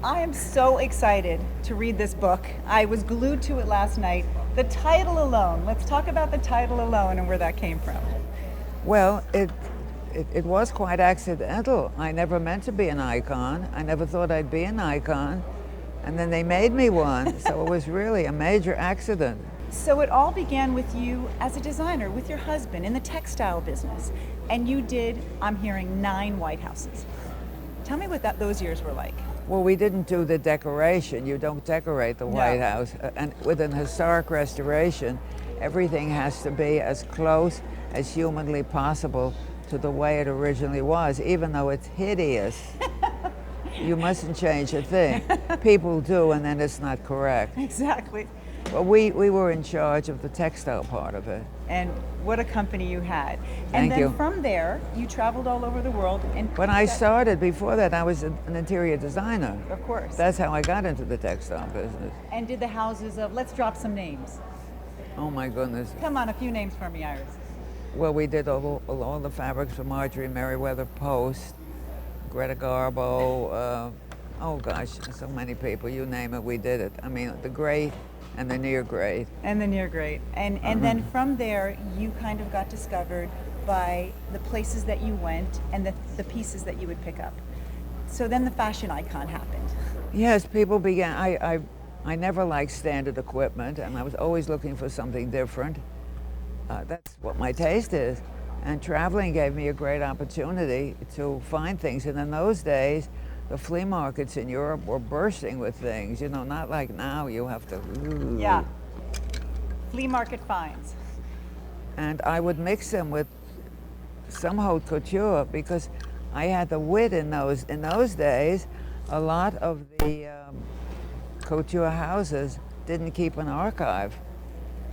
I am so excited to read this book. I was glued to it last night. The title alone, let's talk about the title alone and where that came from. Well, it was quite accidental. I never meant to be an icon. I never thought I'd be an icon. And then they made me one. So it was really a major accident. So it all began with you as a designer, with your husband in the textile business. And you did, I'm hearing, 9 White Houses. Tell me what those years were like. Well, we didn't do the decoration. You don't decorate the White House. And with an historic restoration, everything has to be as close as humanly possible to the way it originally was, even though it's hideous. You mustn't change a thing. People do, and then it's not correct. Exactly. But we were in charge of the textile part of it. And what a company you had. Thank you. And then from there, you traveled all over the world. And when I started, before that, I was an interior designer. Of course. That's how I got into the textile business. And did the houses of, let's drop some names. Oh my goodness. Come on, a few names for me, Iris. Well, we did all the fabrics for Marjorie Merriweather Post, Greta Garbo, oh gosh, so many people, you name it, we did it. I mean, the great and the near great. And the near great. And then from there, you kind of got discovered by the places that you went and the pieces that you would pick up. So then the fashion icon happened. Yes, people began, I never liked standard equipment, and I was always looking for something different. That's what my taste is. And traveling gave me a great opportunity to find things. And in those days, the flea markets in Europe were bursting with things, you know, not like now you have to. Ooh. Yeah, flea market finds. And I would mix them with some haute couture because I had the wit in those days. A lot of the couture houses didn't keep an archive.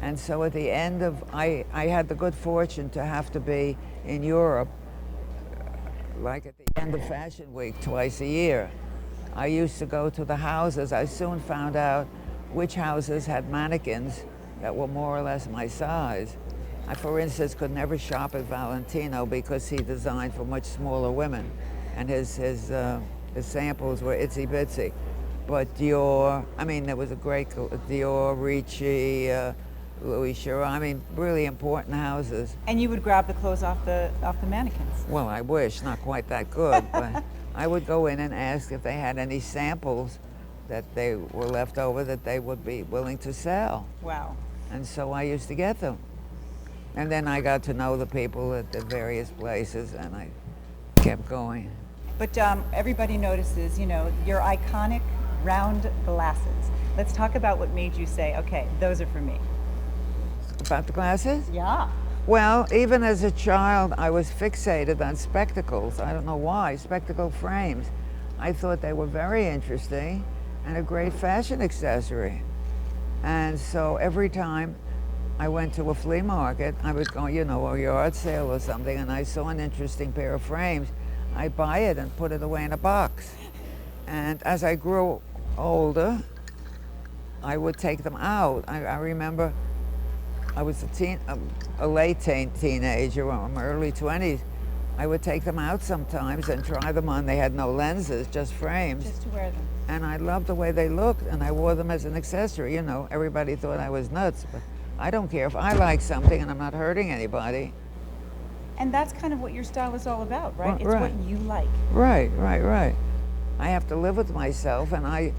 And so at the end of, I had the good fortune to have to be in Europe, like at the end of Fashion Week, twice a year. I used to go to the houses. I soon found out which houses had mannequins that were more or less my size. I, for instance, could never shop at Valentino because he designed for much smaller women, and his samples were itsy bitsy. But Dior, I mean, there was a great Dior, Ricci, Louis Chiron, I mean, really important houses. And you would grab the clothes off the mannequins? Well, I wish, not quite that good, but I would go in and ask if they had any samples that they were left over that they would be willing to sell. Wow. And so I used to get them. And then I got to know the people at the various places, and I kept going. But everybody notices, you know, your iconic round glasses. Let's talk about what made you say, okay, those are for me. About the glasses? Yeah. Well, even as a child, I was fixated on spectacles. I don't know why, spectacle frames. I thought they were very interesting and a great fashion accessory. And so every time I went to a flea market, I would go, you know, a yard sale or something, and I saw an interesting pair of frames. I'd buy it and put it away in a box. And as I grew older, I would take them out. I remember I was a late teenager, or my early 20s. I would take them out sometimes and try them on. They had no lenses, just frames. Just to wear them. And I loved the way they looked, and I wore them as an accessory. You know, everybody thought I was nuts, but I don't care if I like something and I'm not hurting anybody. And that's kind of what your style is all about, right? It's Right. what you like. Right. I have to live with myself, and I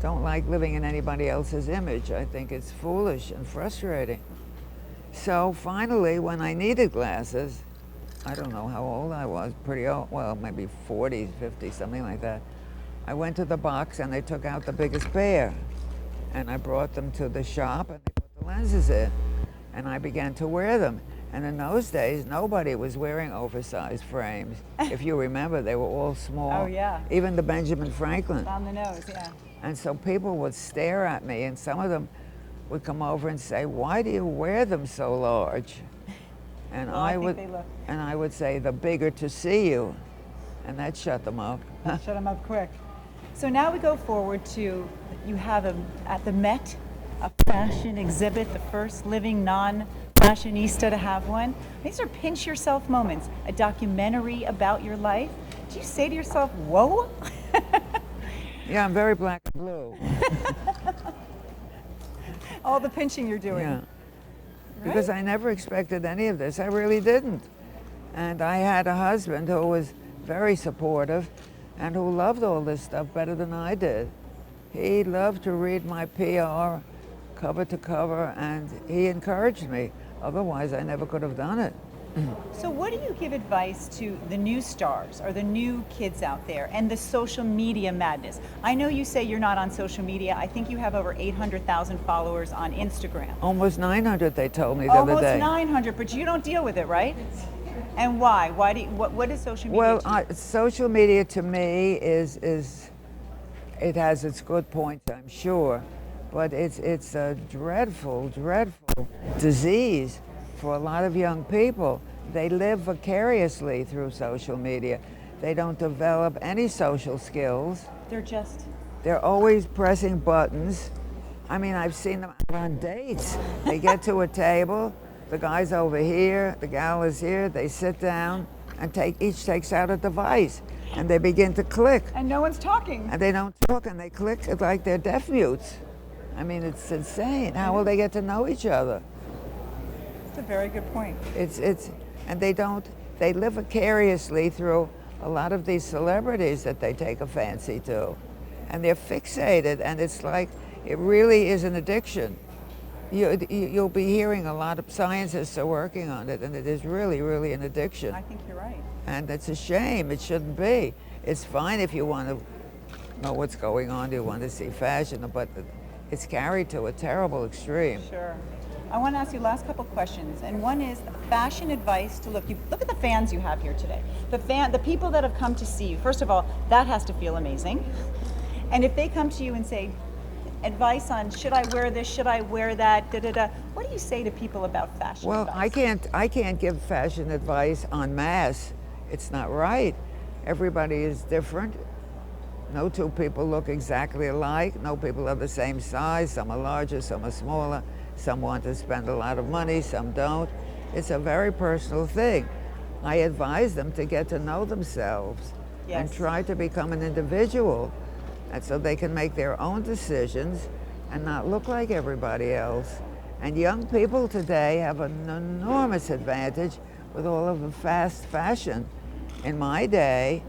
don't like living in anybody else's image. I think it's foolish and frustrating. So finally, when I needed glasses, I don't know how old I was, pretty old, well, maybe 40, 50, something like that. I went to the box and they took out the biggest pair. And I brought them to the shop and they put the lenses in. And I began to wear them. And in those days, nobody was wearing oversized frames. If you remember, they were all small. Oh, yeah. Even the Benjamin Franklin. On the nose, yeah. And so people would stare at me, and some of them would come over and say, "Why do you wear them so large?" And Well, I think they look. and I would say, "The bigger to see you," and that shut them up. Shut them up quick. So now we go forward to, you have at the Met, a fashion exhibit, the first living non-fashionista to have one. These are pinch yourself moments, a documentary about your life. Do you say to yourself, whoa? Yeah, I'm very black and blue. All the pinching you're doing. Yeah. Because I never expected any of this. I really didn't. And I had a husband who was very supportive and who loved all this stuff better than I did. He loved to read my PR cover to cover, and he encouraged me. Otherwise, I never could have done it. So what do you give advice to the new stars or the new kids out there and the social media madness? I know you say you're not on social media. I think you have over 800,000 followers on Instagram. Almost 900, they told me the other day. Almost 900, but you don't deal with it, right? And why? Why do you, what is social media Well, to you? social media to me is it has its good points, I'm sure, but it's a dreadful, dreadful disease for a lot of young people. They live vicariously through social media. They don't develop any social skills. They're always pressing buttons. I mean, I've seen them out on dates. They get to a table, the guy's over here, the gal is here, they sit down and each takes out a device and they begin to click. And no one's talking. And they don't talk and they click like they're deaf mutes. I mean, it's insane. How will they get to know each other? That's a very good point. And they live vicariously through a lot of these celebrities that they take a fancy to. And they're fixated, and it's like, it really is an addiction. You'll be hearing a lot of scientists are working on it, and it is really, really an addiction. I think you're right. And it's a shame, it shouldn't be. It's fine if you want to know what's going on, you want to see fashion, but it's carried to a terrible extreme. Sure. I want to ask you last couple questions, and one is fashion advice to look at the fans you have here today. The people that have come to see you. First of all, that has to feel amazing. And if they come to you and say, advice on should I wear this, should I wear that, what do you say to people about fashion Well, advice? I can't give fashion advice en masse. It's not right. Everybody is different. No two people look exactly alike. No people are the same size. Some are larger, some are smaller. Some want to spend a lot of money, some don't. It's a very personal thing. I advise them to get to know themselves and try to become an individual, and so they can make their own decisions and not look like everybody else. And young people today have an enormous advantage with all of the fast fashion. In my day,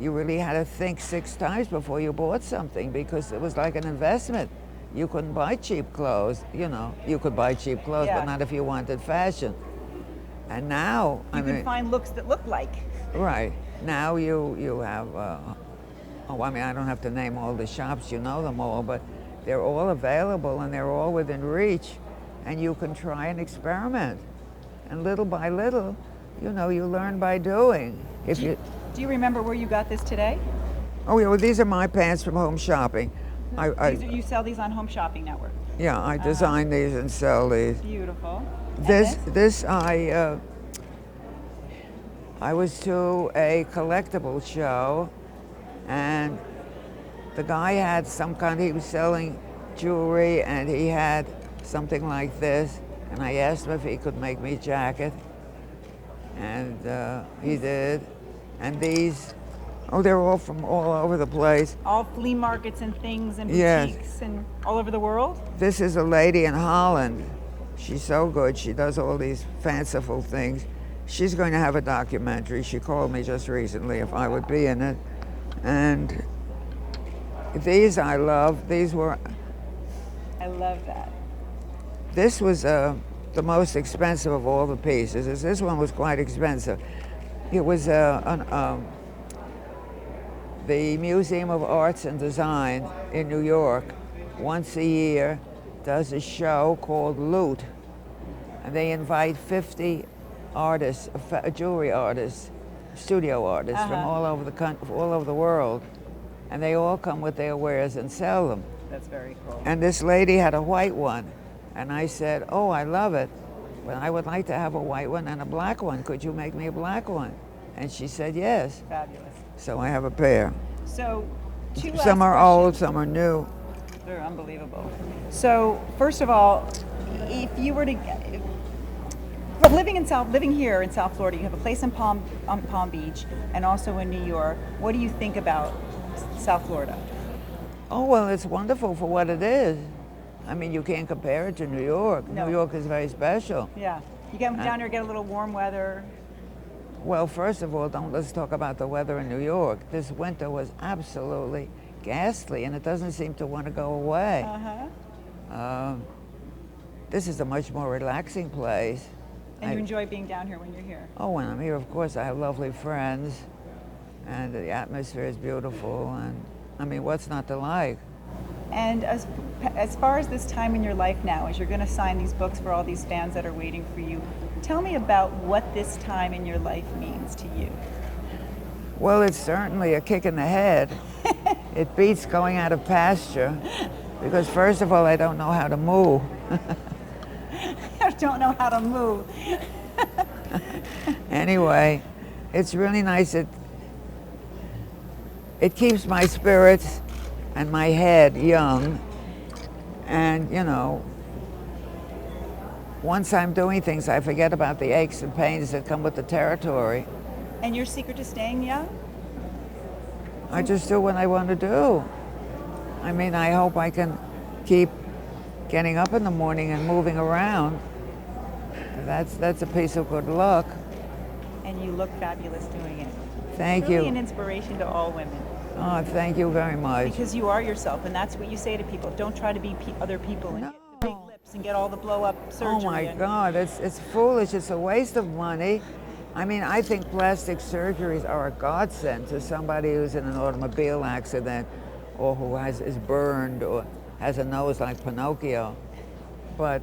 you really had to think 6 times before you bought something because it was like an investment. You couldn't buy cheap clothes, you could buy cheap clothes, but not if you wanted fashion. And now, you can find looks that look like. Right. Now you have, I don't have to name all the shops, you know them all, but they're all available and they're all within reach, and you can try and experiment. And little by little, you learn by doing. Do you remember where you got this today? Oh yeah, well these are my pants from Home Shopping. You sell these on Home Shopping Network? Yeah, I design these and sell these. Beautiful. I was to a collectible show, and the guy had he was selling jewelry, and he had something like this, and I asked him if he could make me a jacket, and he did. And these, they're all from all over the place. All flea markets and things and boutiques and all over the world? This is a lady in Holland. She's so good. She does all these fanciful things. She's going to have a documentary. She called me just recently if I would be in it. And these I love. I love that. This was the most expensive of all the pieces. This one was quite expensive. It was the Museum of Arts and Design in New York once a year does a show called Loot, and they invite 50 artists, jewelry artists, studio artists from all over the country, all over the world, and they all come with their wares and sell them. That's very cool. And this lady had a white one, and I said, "Oh, I love it, but I would like to have a white one and a black one. Could you make me a black one?" And she said yes. Fabulous. So I have a pair. So, some are old, some are new. They're unbelievable. So, first of all, if you were to, living here in South Florida, you have a place in Palm Beach and also in New York. What do you think about South Florida? Oh, well, it's wonderful for what it is. I mean, you can't compare it to New York. No. New York is very special. Yeah. You get down here, get a little warm weather. Well, first of all, let's talk about the weather in New York. This winter was absolutely ghastly, and it doesn't seem to want to go away. Uh-huh. This is a much more relaxing place. And you enjoy being down here when you're here. Oh, when I'm here, of course, I have lovely friends, and the atmosphere is beautiful, and I mean, what's not to like? And as far as this time in your life now, as you're going to sign these books for all these fans that are waiting for you, tell me about what this time in your life means to you. Well, it's certainly a kick in the head. It beats going out of pasture, because first of all, I don't know how to move. I don't know how to move. Anyway, it's really nice. It keeps my spirits and my head young. And, you know, once I'm doing things, I forget about the aches and pains that come with the territory. And your secret to staying young? I just do what I want to do. I mean, I hope I can keep getting up in the morning and moving around. That's a piece of good luck. And you look fabulous doing it. Thank Truly you. an inspiration to all women. Oh, thank you very much. Because you are yourself, and that's what you say to people. Don't try to be other people and get the big lips and get all the blow-up surgery. Oh my God, it's foolish. It's a waste of money. I mean, I think plastic surgeries are a godsend to somebody who's in an automobile accident or who is burned or has a nose like Pinocchio. But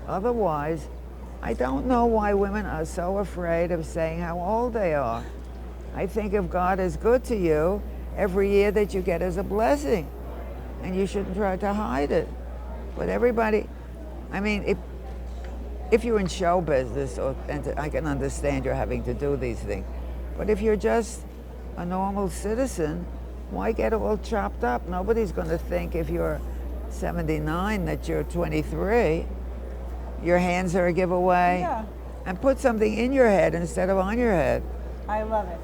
otherwise, I don't know why women are so afraid of saying how old they are. I think if God is good to you, every year that you get is a blessing, and you shouldn't try to hide it. But everybody, I mean, if you're in show business, I can understand you're having to do these things, but if you're just a normal citizen, why get all chopped up? Nobody's going to think if you're 79 that you're 23. Your hands are a giveaway. Yeah. And put something in your head instead of on your head. I love it.